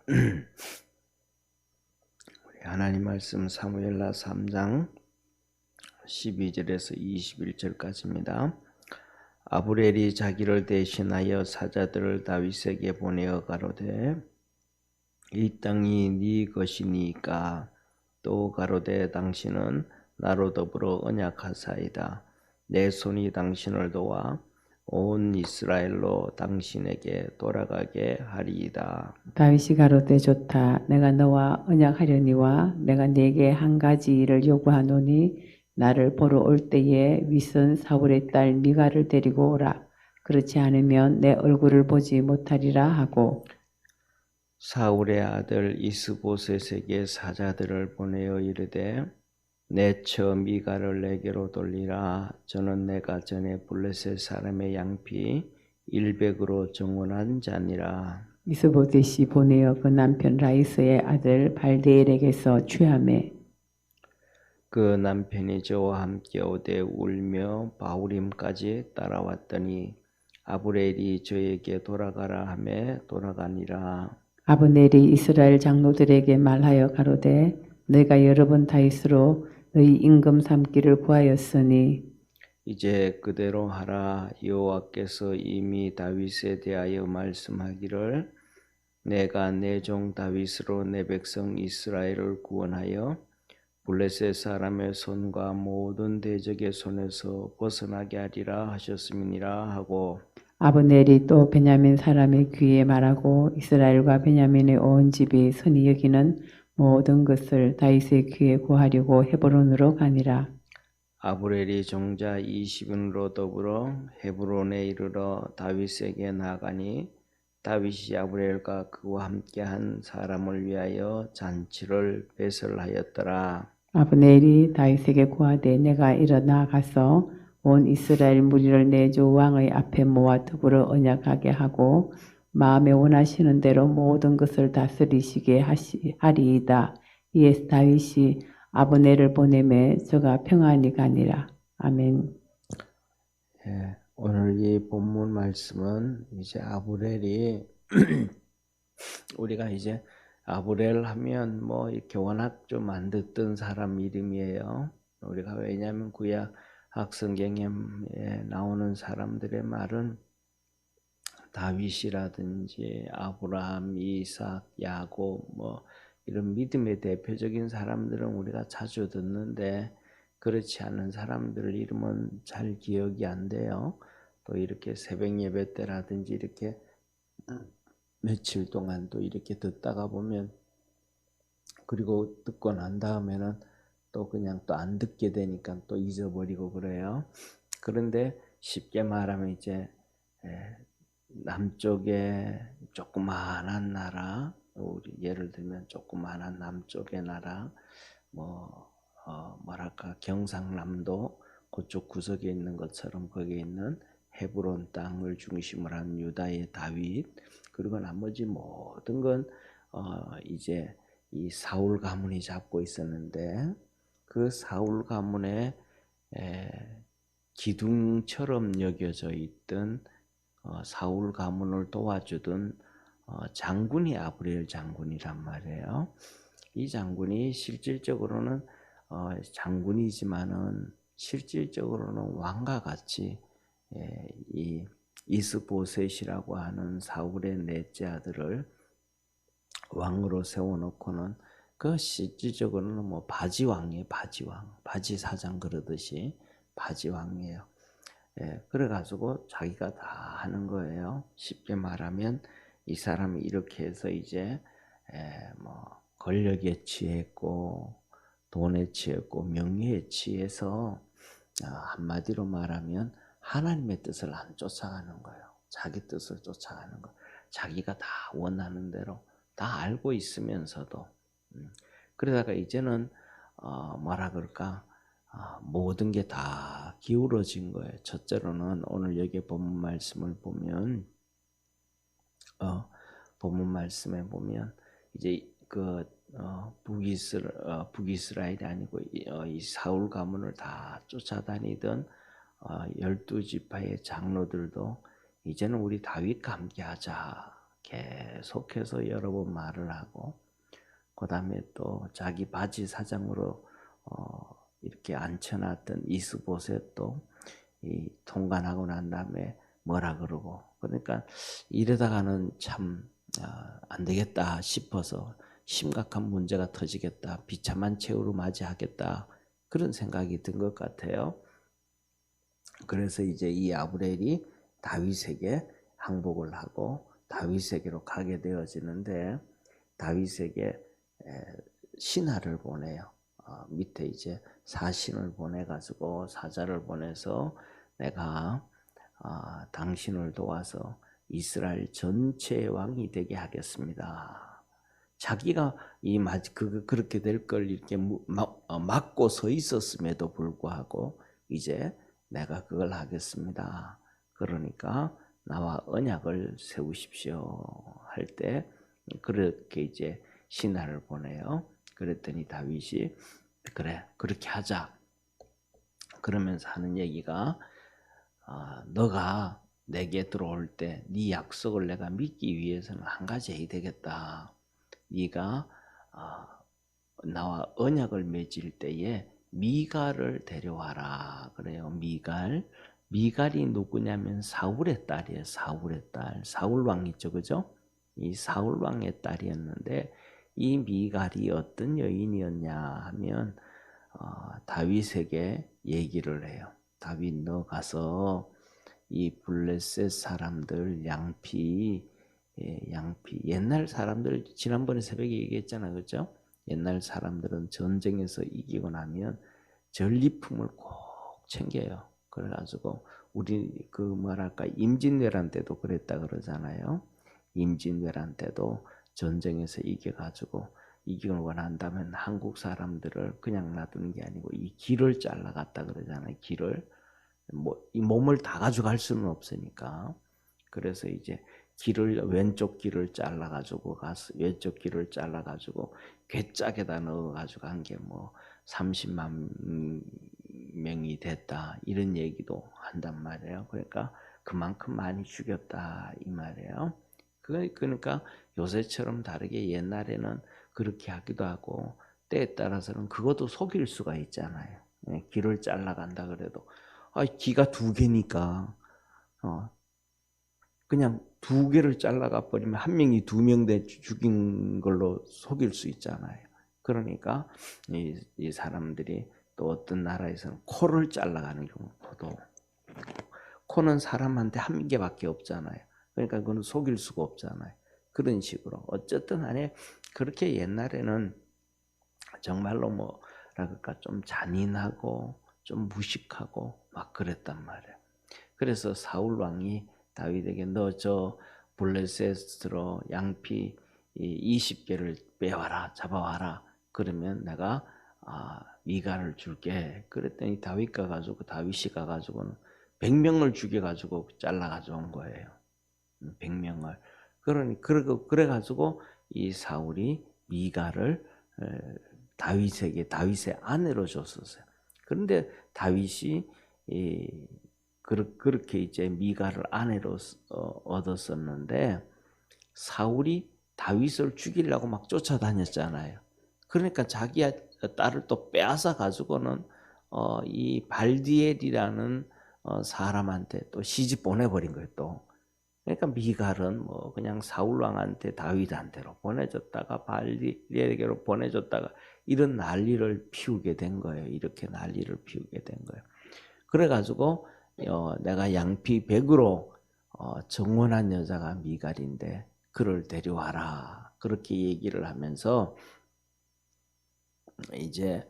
우리 하나님 말씀 사무엘하 3장 12절에서 21절까지입니다. 아브넬이 자기를 대신하여 사자들을 다윗에게 보내어 가로되 이 땅이 네 것이니까 또 가로되 당신은 나로 더불어 언약하사이다. 내 손이 당신을 도와 온 이스라엘로 당신에게 돌아가게 하리이다. 다윗이 가로되 좋다. 내가 너와 언약하려니와 내가 네게 한 가지 일을 요구하노니 나를 보러 올 때에 윗선 사울의 딸 미가를 데리고 오라. 그렇지 않으면 내 얼굴을 보지 못하리라 하고 사울의 아들 이스보셋에게 사자들을 보내어 이르되 내 처 미가를 내게로 돌리라. 저는 내가 전에 블레셋 사람의 양피 100으로 정원한 자니라. 이스보셋이 보내어 그 남편 라이스의 아들 발데엘에게서 취하매 그 남편이 저와 함께 오되 울며 바후림까지 따라왔더니 아브넬이 저에게 돌아가라 하매 돌아가니라. 아브넬이 이스라엘 장로들에게 말하여 가로되 내가 여러 번 다윗으로 너희 임금 삼기를 구하였으니 이제 그대로 하라. 여호와께서 이미 다윗에 대하여 말씀하기를 내가 내 종 다윗으로 내 백성 이스라엘을 구원하여 블레셋 사람의 손과 모든 대적의 손에서 벗어나게 하리라 하셨음이니라 하고 아브넬이 또 베냐민 사람의 귀에 말하고 이스라엘과 베냐민의 온 집이 선히 여기는 모든 것을 다윗의 귀에 구하려고 헤브론으로 가니라. 아브넬이 종자 20인으로 더불어 헤브론에 이르러 다윗에게 나가니 다윗이 아브넬과 그와 함께한 사람을 위하여 잔치를 배설하였더라. 아브넬이 다윗에게 구하되 내가 일어나 가서 온 이스라엘 무리를 내 주 왕의 앞에 모아 더불어 언약하게 하고 마음에 원하시는 대로 모든 것을 다스리시게 하리이다. 이에 다윗이 아브넬을 보내매 저가 평안히 가니라. 아멘. 오늘 이 본문 말씀은 이제 아브넬이 우리가 이제 아브넬 하면 뭐 이렇게 워낙 좀 안 듣던 사람 이름이에요. 우리가 왜냐하면 구약 성경에 나오는 사람들의 말은 다윗이라든지 아브라함, 이삭, 야곱 뭐 이런 믿음의 대표적인 사람들은 우리가 자주 듣는데 그렇지 않은 사람들 이름은 잘 기억이 안 돼요. 또 이렇게 새벽 예배 때라든지 이렇게 며칠 동안 또 이렇게 듣다가 보면 그리고 듣고 난 다음에는 또 그냥 또 안 듣게 되니까 또 잊어버리고 그래요. 그런데 쉽게 말하면 이제 남쪽에 조그마한 나라, 우리 예를 들면 조그마한 남쪽의 나라, 뭐랄까 경상남도 그쪽 구석에 있는 것처럼 거기에 있는 헤브론 땅을 중심으로 한 유다의 다윗, 그리고 나머지 모든 건 이제 이 사울 가문이 잡고 있었는데 그 사울 가문의 기둥처럼 여겨져 있던 사울 가문을 도와주던 장군이 아브넬 장군이란 말이에요. 이 장군이 실질적으로는 장군이지만은 실질적으로는 왕과 같이 이 이스보셋이라고 하는 사울의 넷째 아들을 왕으로 세워놓고는 그 실질적으로는 뭐 바지왕이에요. 바지왕, 바지사장 그러듯이 바지왕이에요. 그래가지고 자기가 다 하는 거예요. 쉽게 말하면 이 사람이 이렇게 해서 이제 뭐 권력에 취했고 돈에 취했고 명예에 취해서 한마디로 말하면 하나님의 뜻을 안 쫓아가는 거예요. 자기 뜻을 쫓아가는 거. 자기가 다 원하는 대로 다 알고 있으면서도 그러다가 이제는 뭐라 그럴까 모든 게 다 기울어진 거예요. 첫째로는 오늘 여기 본문 말씀을 보면 본문 말씀에 보면 이제 그 북이스라엘이 아니고 이 사울 가문을 다 쫓아다니던 12지파의 장로들도 이제는 우리 다윗과 함께하자 계속해서 여러 번 말을 하고 그 다음에 또 자기 바지 사장으로 이렇게 앉혀놨던 이스보셋도 이 통관하고 난 다음에 뭐라 그러고 그러니까 이러다가는 참 안 되겠다 싶어서 심각한 문제가 터지겠다 비참한 최후로 맞이하겠다 그런 생각이 든 것 같아요. 그래서 이제 이 아브렐이 다윗에게 항복을 하고 다윗에게로 가게 되어지는데 다윗에게 신하를 보내요. 밑에 이제 사신을 보내가지고 사자를 보내서 내가 당신을 도와서 이스라엘 전체의 왕이 되게 하겠습니다. 자기가 그렇게 될 걸 이렇게 막고 서 있었음에도 불구하고 이제 내가 그걸 하겠습니다. 그러니까 나와 언약을 세우십시오 할 때 그렇게 이제 신하를 보내요. 그랬더니 다윗이 그래 그렇게 하자. 그러면서 하는 얘기가 너가 내게 들어올 때 네 약속을 내가 믿기 위해서는 한 가지 해야 되겠다. 네가 나와 언약을 맺을 때에 미갈을 데려와라 그래요. 미갈이 누구냐면 사울의 딸이에요. 사울의 딸. 사울 왕 있죠, 그죠? 이 사울 왕의 딸이었는데 이 미갈이 어떤 여인이었냐 하면 다윗에게 얘기를 해요. 다윗 너 가서 이 블레셋 사람들 양피 옛날 사람들 지난번에 새벽에 얘기했잖아, 그렇죠? 옛날 사람들은 전쟁에서 이기고 나면 전리품을 꼭 챙겨요. 그래가지고 우리 그 뭐랄까 임진왜란 때도 그랬다 그러잖아요. 임진왜란 때도 전쟁에서 이기고 난다면 한국 사람들을 그냥 놔두는 게 아니고 이 길을 잘라갔다 그러잖아요. 길을 이 몸을 다 가져갈 수는 없으니까. 그래서 이제 왼쪽 길을 잘라가지고 왼쪽 길을 잘라가지고 괴짝에다 넣어가지고 한 게 뭐 30만 명이 됐다 이런 얘기도 한단 말이에요. 그러니까 그만큼 많이 죽였다 이 말이에요. 그러니까 요새처럼 다르게 옛날에는 그렇게 하기도 하고 때에 따라서는 그것도 속일 수가 있잖아요. 길을 잘라간다 그래도 기가 두 개니까 그냥 두 개를 잘라가 버리면 한 명이 두 명 죽인 걸로 속일 수 있잖아요. 그러니까 이 사람들이 또 어떤 나라에서는 코를 잘라가는 경우도 코는 사람한테 한 개밖에 없잖아요. 그러니까 그건 속일 수가 없잖아요. 그런 식으로 어쨌든 간에 그렇게 옛날에는 정말로 뭐랄까 좀 잔인하고 좀 무식하고 막 그랬단 말이에요. 그래서 사울 왕이 다윗에게 너 저 블레셋으로 양피 20개를 빼와라 잡아와라 그러면 내가 미갈을 줄게. 그랬더니 다윗이 가가지고는 100명을 죽여가지고 잘라 가져온 거예요. 100명을. 그래가지고 이 사울이 미갈을 다윗의 아내로 줬었어요. 그런데 다윗이 그렇게 이제 미갈을 아내로 얻었었는데 사울이 다윗을 죽이려고 막 쫓아다녔잖아요. 그러니까 자기 딸을 또 빼앗아 가지고는 이 발디엘이라는 사람한테 또 시집 보내버린 거예요. 또 그러니까 미갈은 뭐 그냥 사울 왕한테 다윗한테로 보내줬다가 발디엘에게로 보내줬다가 이런 난리를 피우게 된 거예요. 이렇게 난리를 피우게 된 거예요. 그래가지고 내가 양피 100으로 정원한 여자가 미갈인데 그를 데려와라 그렇게 얘기를 하면서 이제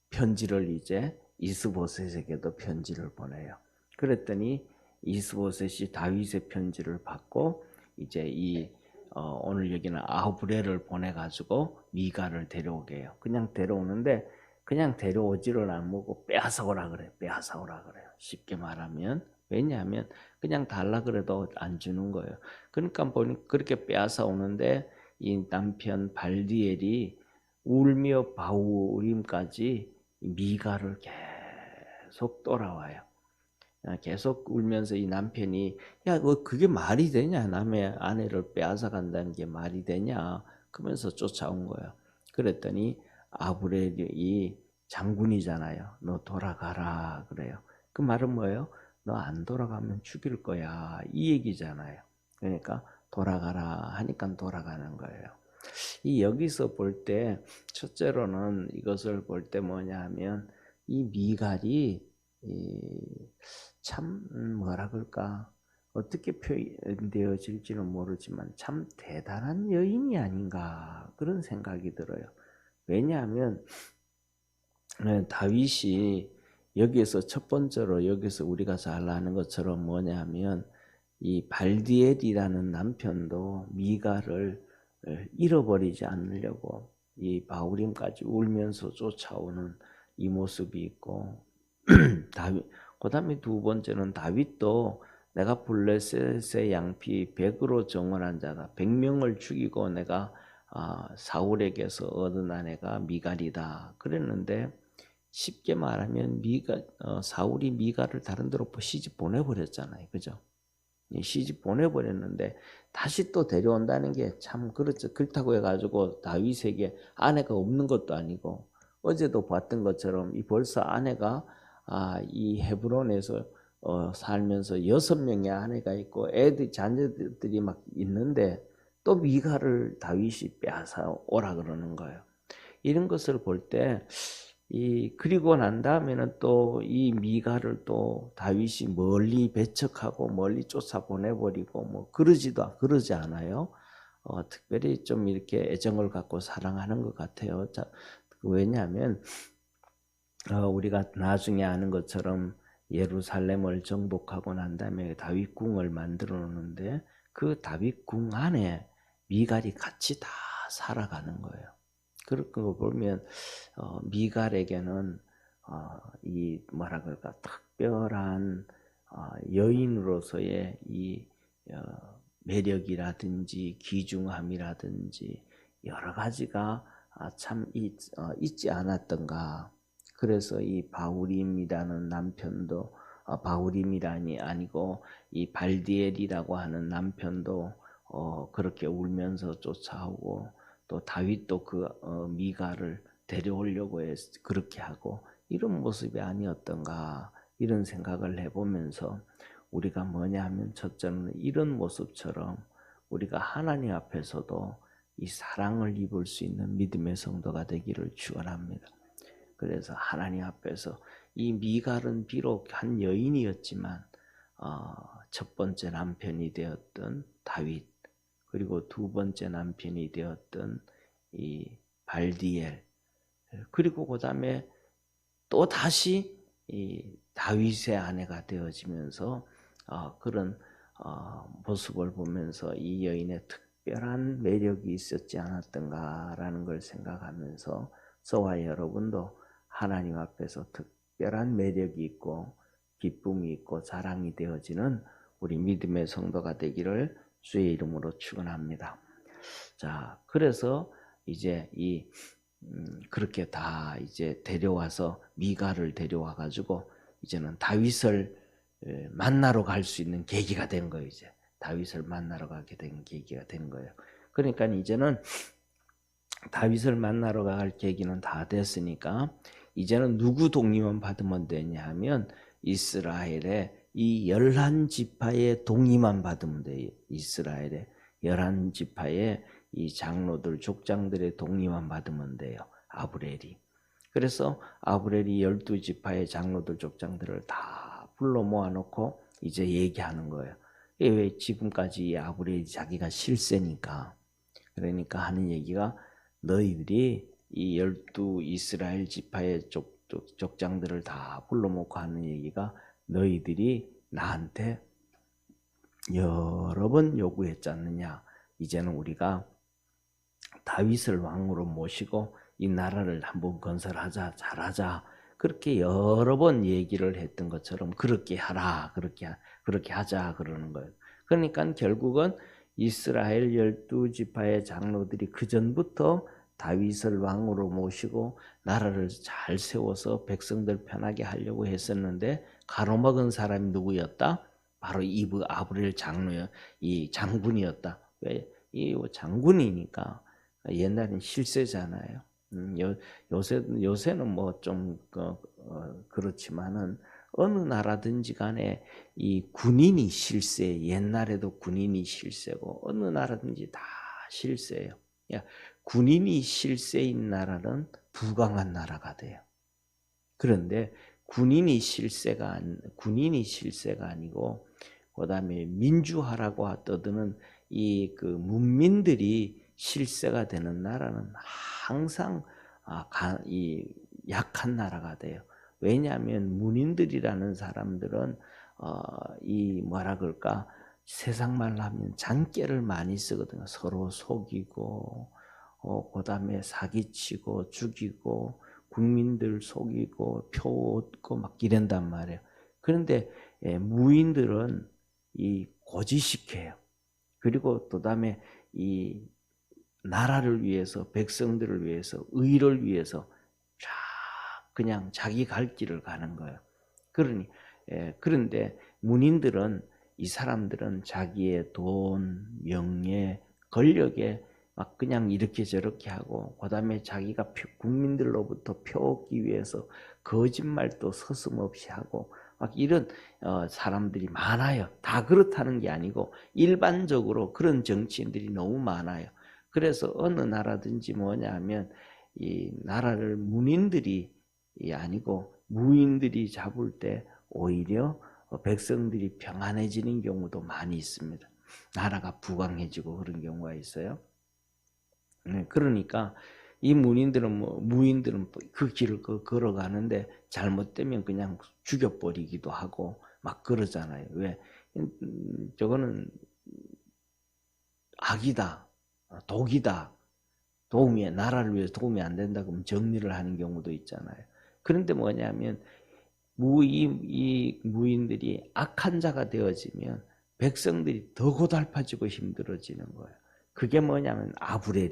편지를 이제 이스보셋에게도 편지를 보내요. 그랬더니 이스보셋이 다윗의 편지를 받고 이제 오늘 여기는 아브렐을 보내가지고 미갈을 데려오게 해요. 그냥 데려오는데 그냥 데려오지를 않고 빼앗아오라 그래요. 빼앗아오라 그래요. 쉽게 말하면 왜냐하면 그냥 달라 그래도 안 주는 거예요. 그러니까 그렇게 빼앗아 오는데 이 남편 발디엘이 울며 바우림까지 미갈을 계속 돌아와요. 계속 울면서 이 남편이 야, 뭐 그게 말이 되냐? 남의 아내를 빼앗아 간다는 게 말이 되냐? 그러면서 쫓아온 거예요. 그랬더니 아브렐이 장군이잖아요. 너 돌아가라 그래요. 그 말은 뭐예요? 너 안 돌아가면 죽일 거야. 이 얘기잖아요. 그러니까 돌아가라 하니까 돌아가는 거예요. 이 여기서 볼 때 첫째로는 이것을 볼 때 뭐냐 하면 이 미갈이 참 뭐라 그럴까 어떻게 표현되어질지는 모르지만 참 대단한 여인이 아닌가 그런 생각이 들어요. 왜냐하면 다윗이 여기에서 첫 번째로 여기서 우리가 잘 아는 것처럼 뭐냐면 이 발디엘이라는 남편도 미갈을 잃어버리지 않으려고 이 바울임까지 울면서 쫓아오는 이 모습이 있고 다윗 그다음에 두 번째는 다윗도 내가 블레셋의 양피 100으로 정원한 자다. 100명을 죽이고 내가 사울에게서 얻은 아내가 미갈이다. 그랬는데 쉽게 말하면 사울이 미갈을 다른 데로 시집 보내버렸잖아요. 그죠? 시집 보내버렸는데 다시 또 데려온다는 게 참 그렇죠. 그렇다고 해가지고 다윗에게 아내가 없는 것도 아니고 어제도 봤던 것처럼 이 벌써 아내가 이 헤브론에서 살면서 6명의 아내가 있고 자녀들이 막 있는데 또 미갈을 다윗이 빼앗아 오라 그러는 거예요. 이런 것을 볼 때 그리고 난 다음에는 또 이 미갈을 또 다윗이 멀리 배척하고 멀리 쫓아 보내버리고 뭐 그러지 않아요. 특별히 좀 이렇게 애정을 갖고 사랑하는 것 같아요. 왜냐하면 우리가 나중에 아는 것처럼 예루살렘을 정복하고 난 다음에 다윗궁을 만들어 놓는데 그 다윗궁 안에 미갈이 같이 다 살아가는 거예요. 그런 거 보면 미갈에게는 이 뭐라 그럴까 특별한 여인으로서의 이 매력이라든지 귀중함이라든지 여러 가지가 참 있지 않았던가. 그래서 이 바울임이라는 남편도 바울임이라니 아니고 이 발디엘이라고 하는 남편도 그렇게 울면서 쫓아오고 또 다윗도 그 미갈을 데려오려고 그렇게 하고 이런 모습이 아니었던가 이런 생각을 해보면서 우리가 뭐냐 하면 첫째는 이런 모습처럼 우리가 하나님 앞에서도 이 사랑을 입을 수 있는 믿음의 성도가 되기를 축원합니다. 그래서 하나님 앞에서 이 미갈은 비록 한 여인이었지만 첫 번째 남편이 되었던 다윗 그리고 두 번째 남편이 되었던 이 발디엘 그리고 그 다음에 또 다시 이 다윗의 아내가 되어지면서 그런 모습을 보면서 이 여인의 특별한 매력이 있었지 않았던가라는 걸 생각하면서 저와 여러분도 하나님 앞에서 특별한 매력이 있고 기쁨이 있고 자랑이 되어지는 우리 믿음의 성도가 되기를 주의 이름으로 축원합니다. 자, 그래서 이제 그렇게 다 이제 데려와서 미갈을 데려와 가지고 이제는 다윗을 만나러 갈 수 있는 계기가 된 거예요. 이제 다윗을 만나러 가게 된 계기가 된 거예요. 그러니까 이제는 다윗을 만나러 갈 계기는 다 됐으니까 이제는 누구 동의만 받으면 되냐 하면 이스라엘의 이 11지파의 동의만 받으면 돼요. 이스라엘의 11지파의 이 장로들, 족장들의 동의만 받으면 돼요. 아브렐이. 그래서 아브렐이 12지파의 장로들, 족장들을 다 불러 모아놓고 이제 얘기하는 거예요. 왜 지금까지 이 아브렐이 자기가 실세니까. 그러니까 하는 얘기가 너희들이 이 12 이스라엘 지파의 족장들을 다 불러 모고 하는 얘기가 너희들이 나한테 여러 번 요구했지 않느냐. 이제는 우리가 다윗을 왕으로 모시고 이 나라를 한번 건설하자, 잘하자. 그렇게 여러 번 얘기를 했던 것처럼 그렇게 하라, 그렇게 하자 그러는 거예요. 그러니까 결국은 이스라엘 12지파의 장로들이 그 전부터 다윗을 왕으로 모시고 나라를 잘 세워서 백성들 편하게 하려고 했었는데 가로막은 사람이 누구였다? 바로 이브 아브렐 이 장군이었다. 왜? 이 장군이니까 옛날엔 실세잖아요. 요새는 뭐 좀 그렇지만은 어느 나라든지 간에 이 군인이 실세, 옛날에도 군인이 실세고 어느 나라든지 다 실세예요. 군인이 실세인 나라는 부강한 나라가 돼요. 그런데 군인이 실세가 아니고 그다음에 민주화라고 떠드는 이 그 문민들이 실세가 되는 나라는 항상 이 약한 나라가 돼요. 왜냐하면 문인들이라는 사람들은 이 뭐라 그럴까 세상 말로 하면 잔꾀를 많이 쓰거든요. 서로 속이고 그다음에 사기치고 죽이고 국민들 속이고 표 얻고 막 이런단 말이에요. 그런데 무인들은 이 고지식해요. 그리고 또 다음에 이 나라를 위해서 백성들을 위해서 의를 위해서 쫙 그냥 자기 갈 길을 가는 거예요. 그런데 문인들은 이 사람들은 자기의 돈, 명예, 권력에 막 그냥 이렇게 저렇게 하고 그다음에 자기가 국민들로부터 표 얻기 위해서 거짓말도 서슴없이 하고 막 이런 사람들이 많아요. 다 그렇다는 게 아니고 일반적으로 그런 정치인들이 너무 많아요. 그래서 어느 나라든지 뭐냐면 이 나라를 문인들이 아니고 무인들이 잡을 때 오히려 백성들이 평안해지는 경우도 많이 있습니다. 나라가 부강해지고 그런 경우가 있어요. 그러니까 이 무인들은 그 길을 걸어가는데 잘못되면 그냥 죽여버리기도 하고 막 그러잖아요. 왜? 저거는 악이다, 독이다, 나라를 위해서 도움이 안 된다 그러면 정리를 하는 경우도 있잖아요. 그런데 뭐냐면 이 무인들이 악한 자가 되어지면 백성들이 더 고달파지고 힘들어지는 거예요. 그게 뭐냐면 아브렐.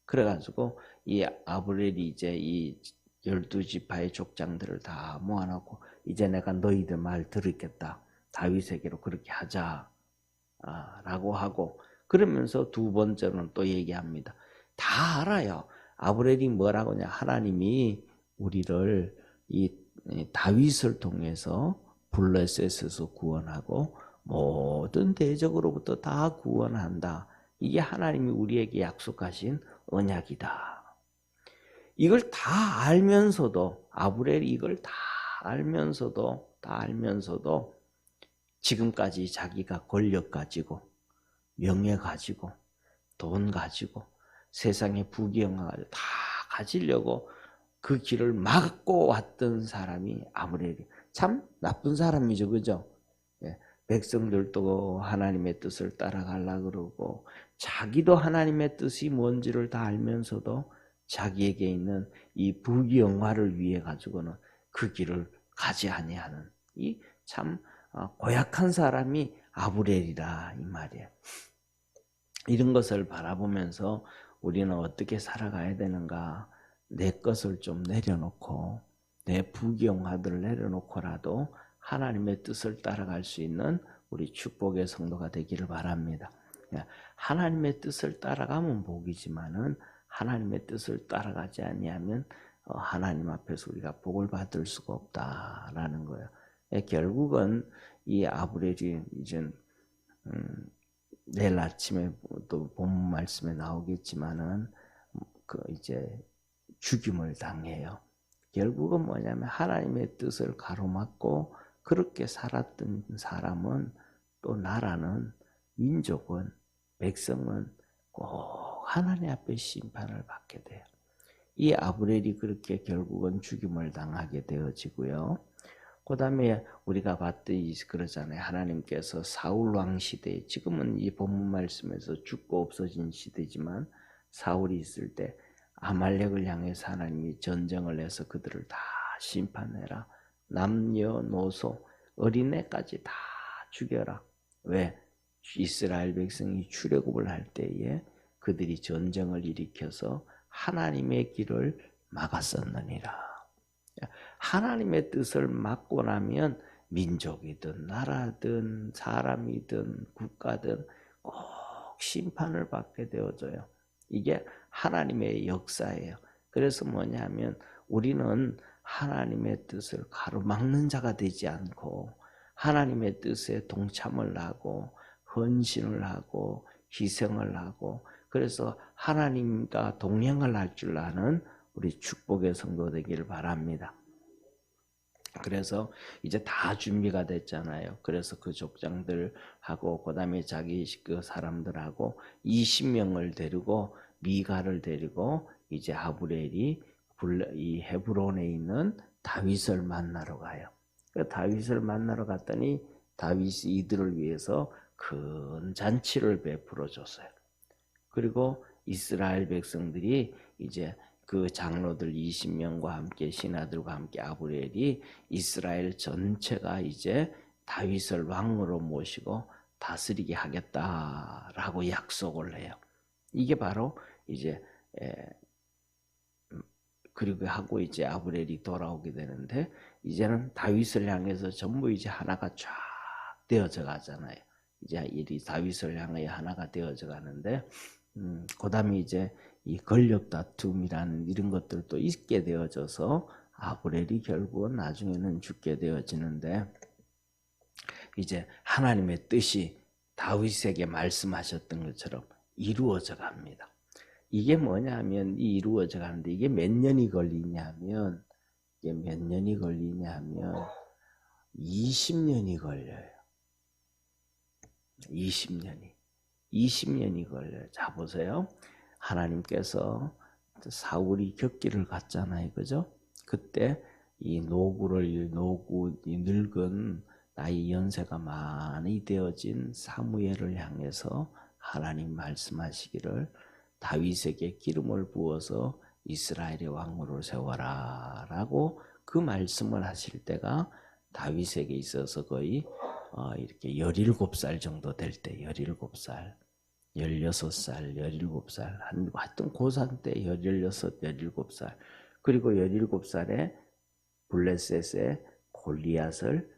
그래가지고 이 아브렐이 이제 이 12지파의 족장들을 다 모아놓고 이제 내가 너희들 말 들었겠다. 다윗에게로 그렇게 하자. 라고 하고 그러면서 두 번째로는 또 얘기합니다. 다 알아요. 아브렐이 뭐라고 하냐. 하나님이 우리를 이 다윗을 통해서 블레셋에서 구원하고 모든 대적으로부터 다 구원한다. 이게 하나님이 우리에게 약속하신 언약이다. 이걸 다 알면서도 아브렐이 이걸 다 알면서도 지금까지 자기가 권력 가지고 명예 가지고 돈 가지고 세상의 부귀영화 가지고 다 가지려고 그 길을 막고 왔던 사람이 아브렐이 참 나쁜 사람이죠. 그죠? 백성들도 하나님의 뜻을 따라가려고 그러고 자기도 하나님의 뜻이 뭔지를 다 알면서도 자기에게 있는 이 부귀영화를 위해 가지고는 그 길을 가지 아니하는 이 참 고약한 사람이 아브렐이라 이 말이에요. 이런 것을 바라보면서 우리는 어떻게 살아가야 되는가? 내 것을 좀 내려놓고 내 부귀영화들을 내려놓고라도 하나님의 뜻을 따라갈 수 있는 우리 축복의 성도가 되기를 바랍니다. 하나님의 뜻을 따라가면 복이지만은 하나님의 뜻을 따라가지 아니하면 하나님 앞에서 우리가 복을 받을 수가 없다라는 거예요. 결국은 이 아브렐이 이제 내일 아침에 또 본문 말씀에 나오겠지만은 이제 죽임을 당해요. 결국은 뭐냐면 하나님의 뜻을 가로막고 그렇게 살았던 사람은 또 나라는 민족은 백성은 꼭 하나님 앞에 심판을 받게 돼요. 이 아브렐이 그렇게 결국은 죽임을 당하게 되어지고요. 그 다음에 우리가 봤듯이 그러잖아요. 하나님께서 사울 왕 시대에 지금은 이 본문 말씀에서 죽고 없어진 시대지만 사울이 있을 때 아말렉을 향해서 하나님이 전쟁을 해서 그들을 다 심판해라. 남녀노소 어린애까지 다 죽여라. 왜? 이스라엘 백성이 출애굽을 할 때에 그들이 전쟁을 일으켜서 하나님의 길을 막았었느니라. 하나님의 뜻을 막고 나면 민족이든 나라든 사람이든 국가든 꼭 심판을 받게 되어져요. 이게 하나님의 역사예요. 그래서 뭐냐면 우리는 하나님의 뜻을 가로막는 자가 되지 않고 하나님의 뜻에 동참을 하고 헌신을 하고 희생을 하고 그래서 하나님과 동행을 할 줄 아는 우리 축복의 성도 되기를 바랍니다. 그래서 이제 다 준비가 됐잖아요. 그래서 그 족장들하고 그다음에 자기 그 사람들하고 20명을 데리고 미가를 데리고 이제 아브넬이 이 헤브론에 있는 다윗을 만나러 가요. 그 다윗을 만나러 갔더니 다윗이 이들을 위해서 큰 잔치를 베풀어 줬어요. 그리고 이스라엘 백성들이 이제 그 장로들 20명과 함께 신하들과 함께 아브넬이 이스라엘 전체가 이제 다윗을 왕으로 모시고 다스리게 하겠다라고 약속을 해요. 이게 바로 이제 그리고 하고 이제 아브넬이 돌아오게 되는데 이제는 다윗을 향해서 전부 이제 하나가 쫙 되어져 가잖아요. 이제 이 다윗을 향해 하나가 되어져 가는데 그다음에 이제 이 권력 다툼이라는 이런 것들도 있게 되어져서 아브넬이 결국은 나중에는 죽게 되어지는데 이제 하나님의 뜻이 다윗에게 말씀하셨던 것처럼 이루어져 갑니다. 이게 뭐냐면 이루어져 가는데 이게 몇 년이 걸리냐면 20년이 걸려요. 20년이 걸려요. 자 보세요. 하나님께서 사울이 격기를 갔잖아요. 그죠? 그때 이 늙은 나이 연세가 많이 되어진 사무엘을 향해서 하나님 말씀하시기를 다윗에게 기름을 부어서 이스라엘의 왕으로 세워라 라고 그 말씀을 하실 때가 다윗에게 있어서 거의 이렇게 17살 정도 될 때 17살 16살, 17살, 하여튼 고3 때 16, 17살 그리고 17살에 블레셋의 골리앗을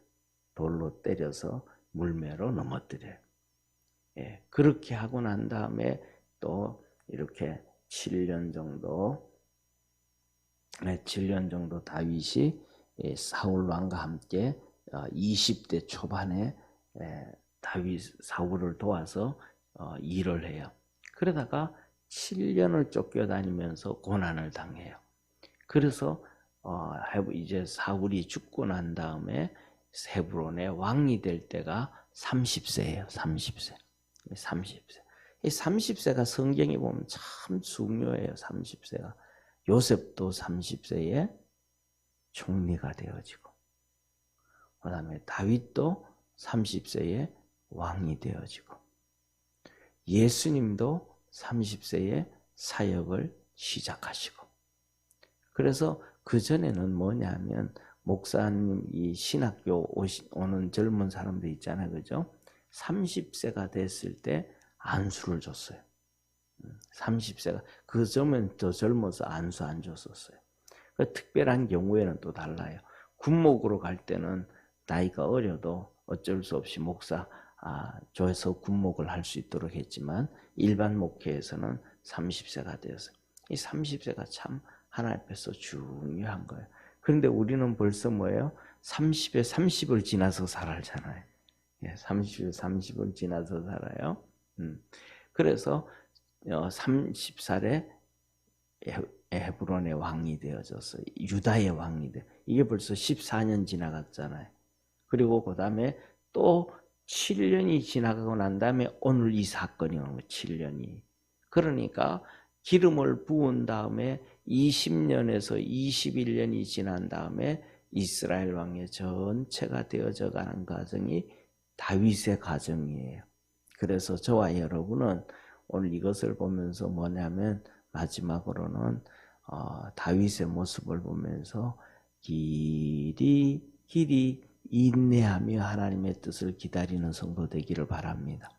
돌로 때려서 물매로 넘어뜨려요. 예, 그렇게 하고 난 다음에 또 이렇게 7년 정도 다윗이 사울 왕과 함께 20대 초반에 사울을 도와서 일을 해요. 그러다가 7년을 쫓겨다니면서 고난을 당해요. 그래서 이제 사울이 죽고 난 다음에 헤브론의 왕이 될 때가 30세예요. 30세. 이 30세가 성경에 보면 참 중요해요. 30세가. 요셉도 30세에 총리가 되어지고 그 다음에 다윗도 30세에 왕이 되어지고 예수님도 30세에 사역을 시작하시고 그래서 그전에는 뭐냐면 목사님 이 신학교 오는 젊은 사람들 있잖아요. 그죠? 30세가 됐을 때 안수를 줬어요. 30세가 그 전엔 더 젊어서 안수 안 줬었어요. 그 특별한 경우에는 또 달라요. 군목으로 갈 때는 나이가 어려도 어쩔 수 없이 목사 줘서 군목을 할 수 있도록 했지만 일반 목회에서는 30세가 되었어요. 이 30세가 참 하나님 앞에서 중요한 거예요. 그런데 우리는 벌써 뭐예요? 30에 30을 지나서 살잖아요. 30에 30을 지나서 살아요. 그래서 30살에 헤브론의 왕이 되어졌어요. 유다의 왕이 돼. 이게 벌써 14년 지나갔잖아요. 그리고 그 다음에 또 7년이 지나가고 난 다음에 오늘 이 사건이 오는 거예요. 7년이. 그러니까 기름을 부은 다음에 20년에서 21년이 지난 다음에 이스라엘 왕의 전체가 되어져 가는 과정이 다윗의 과정이에요. 그래서 저와 여러분은 오늘 이것을 보면서 뭐냐면 마지막으로는 다윗의 모습을 보면서 길이 인내하며 하나님의 뜻을 기다리는 성도 되기를 바랍니다.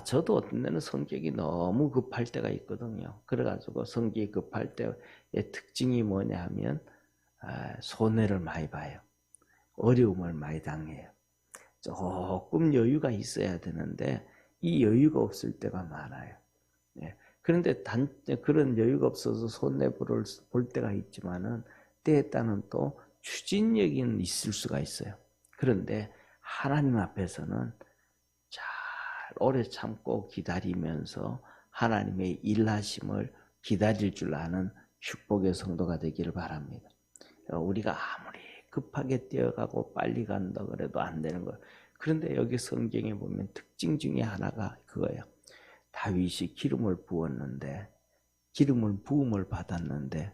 저도 어떤 데는 성격이 너무 급할 때가 있거든요. 그래가지고 성격이 급할 때의 특징이 뭐냐 하면 손해를 많이 봐요. 어려움을 많이 당해요. 조금 여유가 있어야 되는데 이 여유가 없을 때가 많아요. 예. 그런데 그런 여유가 없어서 손해볼 때가 있지만은 때에 따른 또 추진력이 있을 수가 있어요. 그런데 하나님 앞에서는 잘 오래 참고 기다리면서 하나님의 일하심을 기다릴 줄 아는 축복의 성도가 되기를 바랍니다. 우리가 아무리 급하게 뛰어가고 빨리 간다 그래도 안 되는 거예요. 그런데 여기 성경에 보면 특징 중에 하나가 그거예요. 다윗이 기름을 부음을 받았는데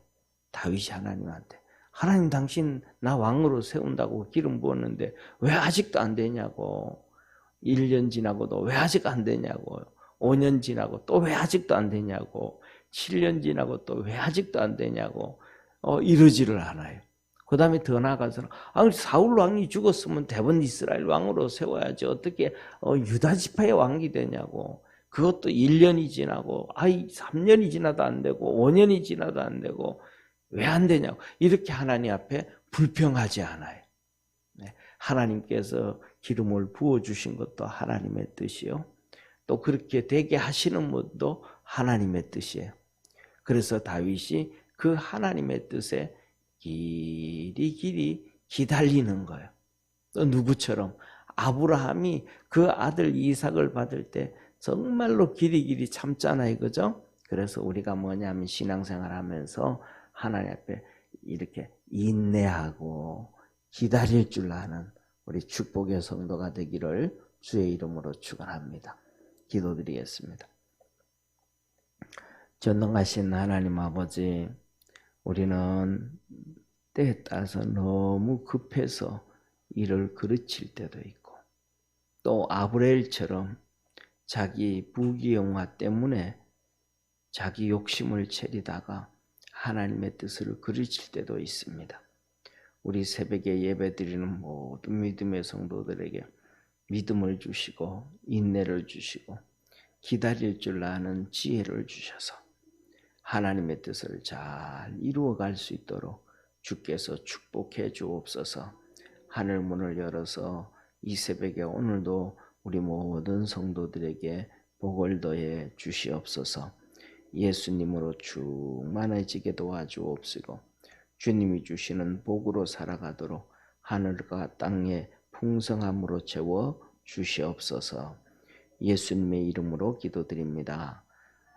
다윗이 하나님한테 하나님 당신 나 왕으로 세운다고 기름 부었는데 왜 아직도 안 되냐고. 1년 지나고도 왜 아직 안 되냐고. 5년 지나고 또 왜 아직도 안 되냐고. 7년 지나고 또 왜 아직도 안 되냐고. 이러지를 않아요. 그 다음에 더 나아가서는 사울 왕이 죽었으면 대번 이스라엘 왕으로 세워야지 어떻게 유다 지파의 왕이 되냐고. 그것도 1년이 지나고 3년이 지나도 안 되고 5년이 지나도 안 되고 왜 안 되냐고. 이렇게 하나님 앞에 불평하지 않아요. 하나님께서 기름을 부어주신 것도 하나님의 뜻이요. 또 그렇게 되게 하시는 것도 하나님의 뜻이에요. 그래서 다윗이 그 하나님의 뜻에 길이 기다리는 거예요. 또 누구처럼 아브라함이 그 아들 이삭을 받을 때 정말로 길이 참잖아요. 그죠? 그래서 우리가 뭐냐면 신앙생활 하면서 하나님 앞에 이렇게 인내하고 기다릴 줄 아는 우리 축복의 성도가 되기를 주의 이름으로 축원합니다. 기도드리겠습니다. 전능하신 하나님 아버지, 우리는 때에 따라서 너무 급해서 일을 그르칠 때도 있고 또 아브렐처럼 자기 부귀영화 때문에 자기 욕심을 채리다가 하나님의 뜻을 그르칠 때도 있습니다. 우리 새벽에 예배드리는 모든 믿음의 성도들에게 믿음을 주시고 인내를 주시고 기다릴 줄 아는 지혜를 주셔서 하나님의 뜻을 잘 이루어갈 수 있도록 주께서 축복해 주옵소서. 하늘문을 열어서 이 새벽에 오늘도 우리 모든 성도들에게 복을 더해 주시옵소서. 예수님으로 충만해지게 도와주옵시고 주님이 주시는 복으로 살아가도록 하늘과 땅의 풍성함으로 채워 주시옵소서. 예수님의 이름으로 기도드립니다.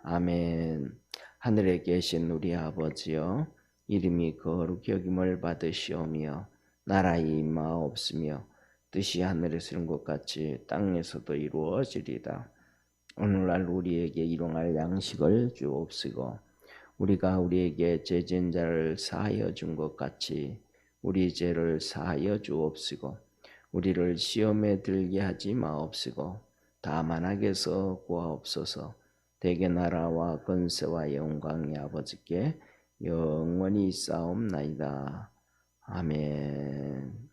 아멘. 하늘에 계신 우리 아버지여, 이름이 거룩히 여김을 받으시오며 나라의 임하옵시며 뜻이 하늘에서 이룬 것 같이 땅에서도 이루어지리다. 오늘날 우리에게 일용할 양식을 주옵시고 우리가 우리에게 죄진 자를 사하여 준 것 같이 우리 죄를 사하여 주옵시고 우리를 시험에 들게 하지 마옵시고 다만 악에서 구하옵소서. 대개 나라와 권세와 영광이 아버지께 영원히 있사옵나이다. 아멘.